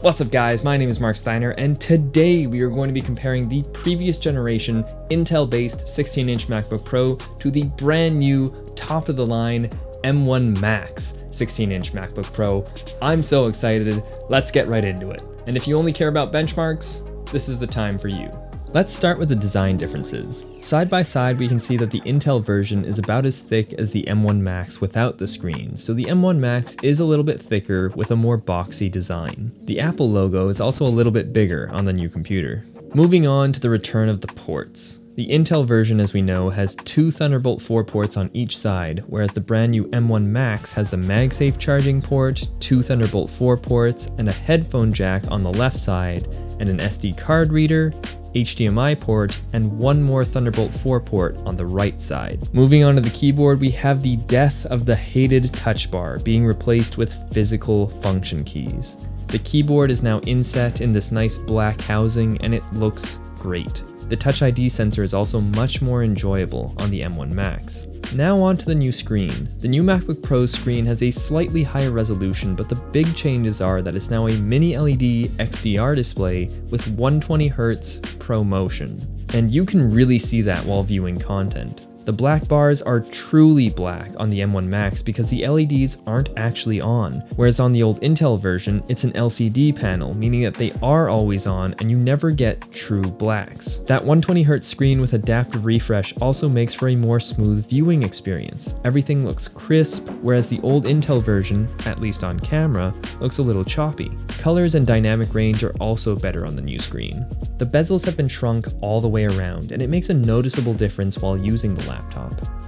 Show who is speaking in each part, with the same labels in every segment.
Speaker 1: What's up guys, my name is Marc Steiner, and today we are going to be comparing the previous generation Intel-based 16-inch MacBook Pro to the brand new top-of-the-line M1 Max 16-inch MacBook Pro. I'm so excited, let's get right into it. And if you only care about benchmarks, this is the time for you. Let's start with the design differences. Side by side, we can see that the Intel version is about as thick as the M1 Max without the screen, so the M1 Max is a little bit thicker with a more boxy design. The Apple logo is also a little bit bigger on the new computer. Moving on to the return of the ports. The Intel version, as we know, has two Thunderbolt 4 ports on each side, whereas the brand new M1 Max has the MagSafe charging port, two Thunderbolt 4 ports, and a headphone jack on the left side, and an SD card reader, HDMI port, and one more Thunderbolt 4 port on the right side. Moving on to the keyboard, we have the death of the hated touch bar being replaced with physical function keys. The keyboard is now inset in this nice black housing and it looks great. The Touch ID sensor is also much more enjoyable on the M1 Max. Now on to the new screen. The new MacBook Pro's screen has a slightly higher resolution, but the big changes are that it's now a mini LED XDR display with 120Hz ProMotion. And you can really see that while viewing content. The black bars are truly black on the M1 Max because the LEDs aren't actually on, whereas on the old Intel version, it's an LCD panel, meaning that they are always on and you never get true blacks. That 120Hz screen with adaptive refresh also makes for a more smooth viewing experience. Everything looks crisp, whereas the old Intel version, at least on camera, looks a little choppy. Colors and dynamic range are also better on the new screen. The bezels have been shrunk all the way around, and it makes a noticeable difference while using the laptop.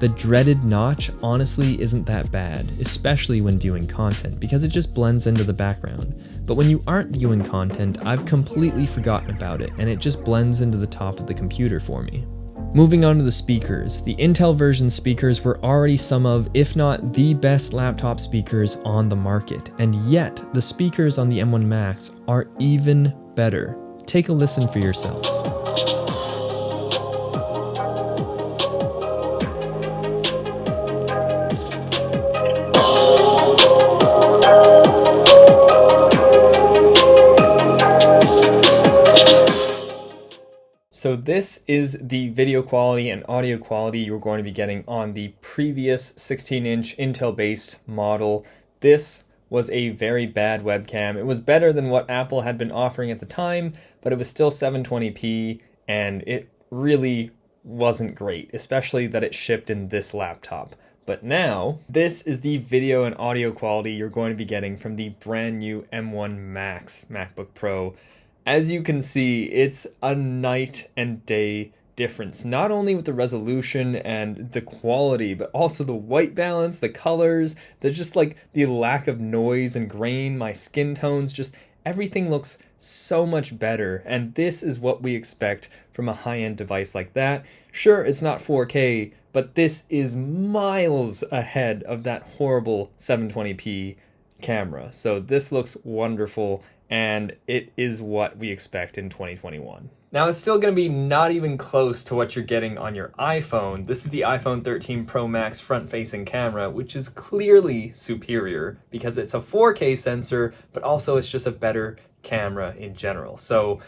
Speaker 1: The dreaded notch honestly isn't that bad, especially when viewing content, because it just blends into the background. But when you aren't viewing content, I've completely forgotten about it, and it just blends into the top of the computer for me. Moving on to the speakers. The Intel version speakers were already some of, if not the best laptop speakers on the market, and yet the speakers on the M1 Max are even better. Take a listen for yourself. So this is the video quality and audio quality you're going to be getting on the previous 16-inch Intel-based model. This was a very bad webcam. It was better than what Apple had been offering at the time, but it was still 720p, and it really wasn't great, especially that it shipped in this laptop. But now, this is the video and audio quality you're going to be getting from the brand new M1 Max MacBook Pro. As you can see, it's a night and day difference, not only with the resolution and the quality, but also the white balance, the colors, just like the lack of noise and grain, my skin tones, just everything looks so much better. And this is what we expect from a high-end device like that. Sure, it's not 4K, but this is miles ahead of that horrible 720p camera. So this looks wonderful, and it is what we expect in 2021. Now it's still going to be not even close to what you're getting on your iPhone. This is the iPhone 13 Pro Max front-facing camera, which is clearly superior because it's a 4K sensor, but also it's just a better camera in general. So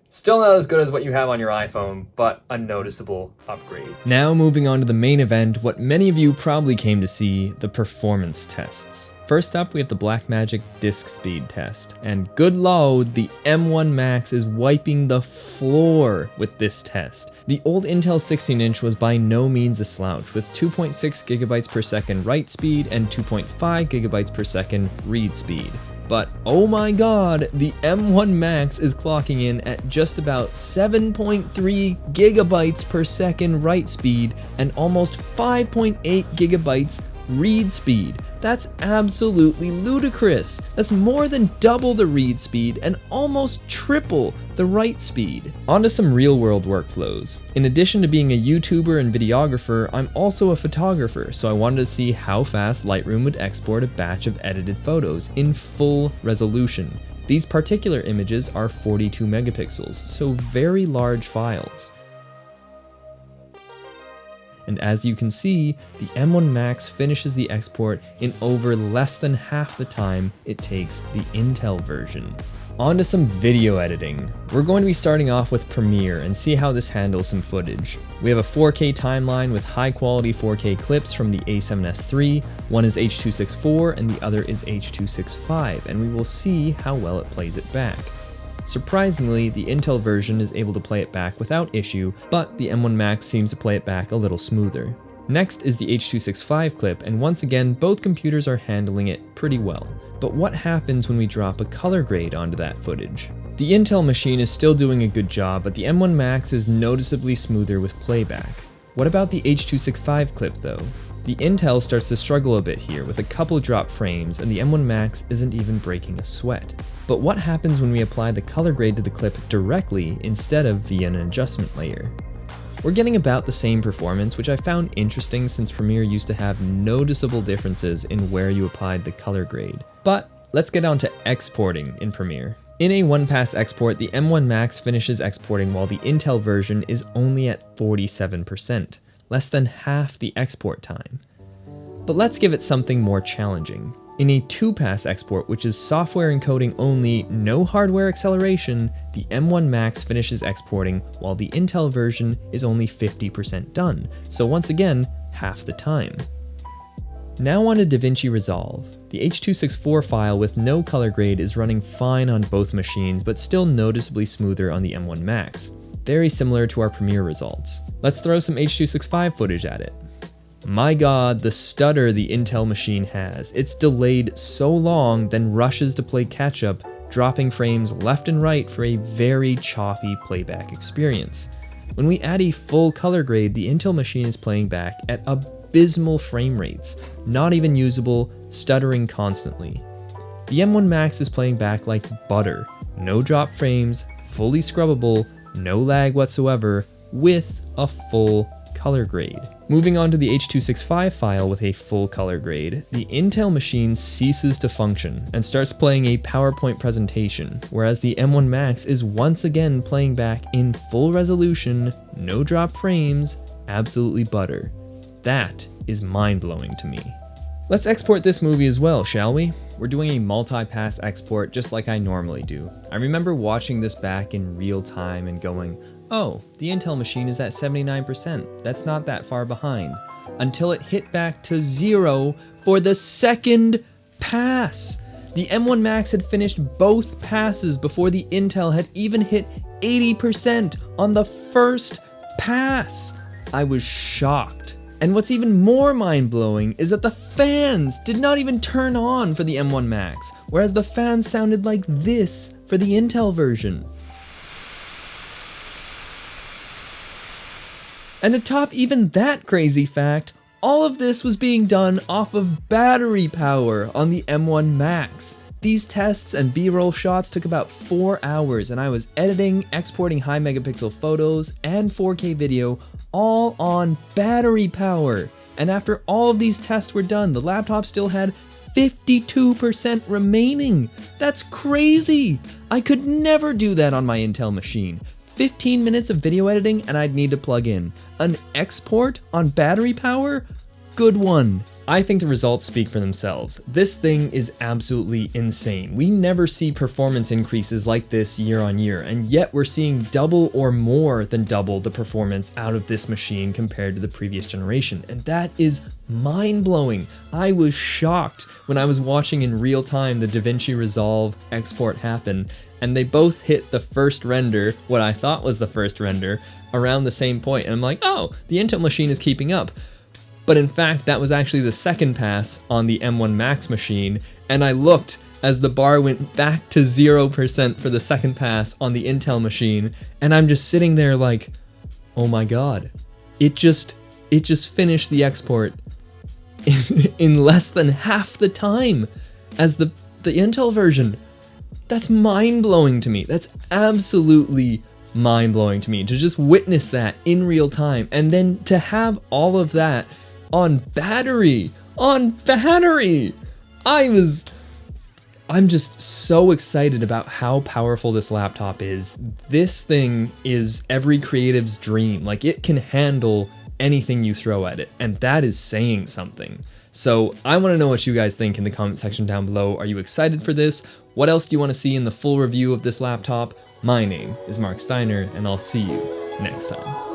Speaker 1: still not as good as what you have on your iPhone, but a noticeable upgrade. Now moving on to the main event, what many of you probably came to see, the performance tests. First up, we have the Blackmagic disk speed test, and good lord, the M1 Max is wiping the floor with this test. The old Intel 16-inch was by no means a slouch, with 2.6 gigabytes per second write speed and 2.5 gigabytes per second read speed. But oh my god, the M1 Max is clocking in at just about 7.3 gigabytes per second write speed and almost 5.8 gigabytes read speed. That's absolutely ludicrous. That's more than double the read speed and almost triple the write speed. On to some real-world workflows. In addition to being a YouTuber and videographer, I'm also a photographer, so I wanted to see how fast Lightroom would export a batch of edited photos in full resolution. These particular images are 42 megapixels, so very large files. and as you can see, the M1 Max finishes the export in over less than half the time it takes the Intel version. On to some video editing. We're going to be starting off with Premiere and see how this handles some footage. We have a 4K timeline with high quality 4K clips from the A7S III. One is H.264 and the other is H.265, and we will see how well it plays it back. Surprisingly, the Intel version is able to play it back without issue, but the M1 Max seems to play it back a little smoother. Next is the H.265 clip, and once again, both computers are handling it pretty well. But what happens when we drop a color grade onto that footage? The Intel machine is still doing a good job, but the M1 Max is noticeably smoother with playback. What about the H.265 clip though? The Intel starts to struggle a bit here with a couple drop frames, and the M1 Max isn't even breaking a sweat. But what happens when we apply the color grade to the clip directly instead of via an adjustment layer? We're getting about the same performance, which I found interesting since Premiere used to have noticeable differences in where you applied the color grade. But let's get on to exporting in Premiere. In a one-pass export, the M1 Max finishes exporting while the Intel version is only at 47%, less than half the export time. But let's give it something more challenging. In a two-pass export, which is software encoding only, no hardware acceleration, the M1 Max finishes exporting while the Intel version is only 50% done, so once again, half the time. Now on to Davinci Resolve. The H.264 file with no color grade is running fine on both machines, but still noticeably smoother on the M1 Max. Very similar to our Premiere results. Let's throw some H.265 footage at it. My god, the stutter the Intel machine has. It's delayed so long, then rushes to play catch up, dropping frames left and right for a very choppy playback experience. When we add a full color grade, the Intel machine is playing back at abysmal frame rates, not even usable, stuttering constantly. The M1 Max is playing back like butter, no drop frames, fully scrubbable, no lag whatsoever, with a full color grade. Moving on to the H.265 file with a full color grade, the Intel machine ceases to function and starts playing a PowerPoint presentation, whereas the M1 Max is once again playing back in full resolution, no drop frames, absolutely butter. That is mind-blowing to me. Let's export this movie as well, shall we? We're doing a multi-pass export just like I normally do. I remember watching this back in real time and going, oh, the Intel machine is at 79%, that's not that far behind, until it hit back to 0 for the second pass. The M1 Max had finished both passes before the Intel had even hit 80% on the first pass. I was shocked. And what's even more mind-blowing is that the fans did not even turn on for the M1 Max, whereas the fans sounded like this for the Intel version. And to top even that crazy fact, all of this was being done off of battery power on the M1 Max. These tests and B-roll shots took about 4 hours, and I was editing, exporting high megapixel photos, and 4K video all on battery power. And after all of these tests were done, the laptop still had 52% remaining. That's crazy! I could never do that on my Intel machine. 15 minutes of video editing and I'd need to plug in. An export on battery power? Good one. I think the results speak for themselves. This thing is absolutely insane. We never see performance increases like this year on year, and yet we're seeing double or more than double the performance out of this machine compared to the previous generation, and that is mind-blowing. I was shocked when I was watching in real time the Davinci Resolve export happen, and they both hit the first render, what I thought was the first render, around the same point, and I'm like, oh, the Intel machine is keeping up. But in fact, that was actually the second pass on the M1 Max machine, and I looked as the bar went back to 0% for the second pass on the Intel machine, and I'm just sitting there like, oh my god, it just finished the export in less than half the time as the Intel version. That's mind-blowing to me. That's absolutely mind-blowing to me to just witness that in real time, and then to have all of that on battery. I'm just so excited about how powerful this laptop is. This thing is every creative's dream. Like, it can handle anything you throw at it, and that is saying something. So I want to know what you guys think in the comment section down below. Are you excited for this? What else do you want to see in the full review of this laptop? My name is Marc Steiner, and I'll see you next time.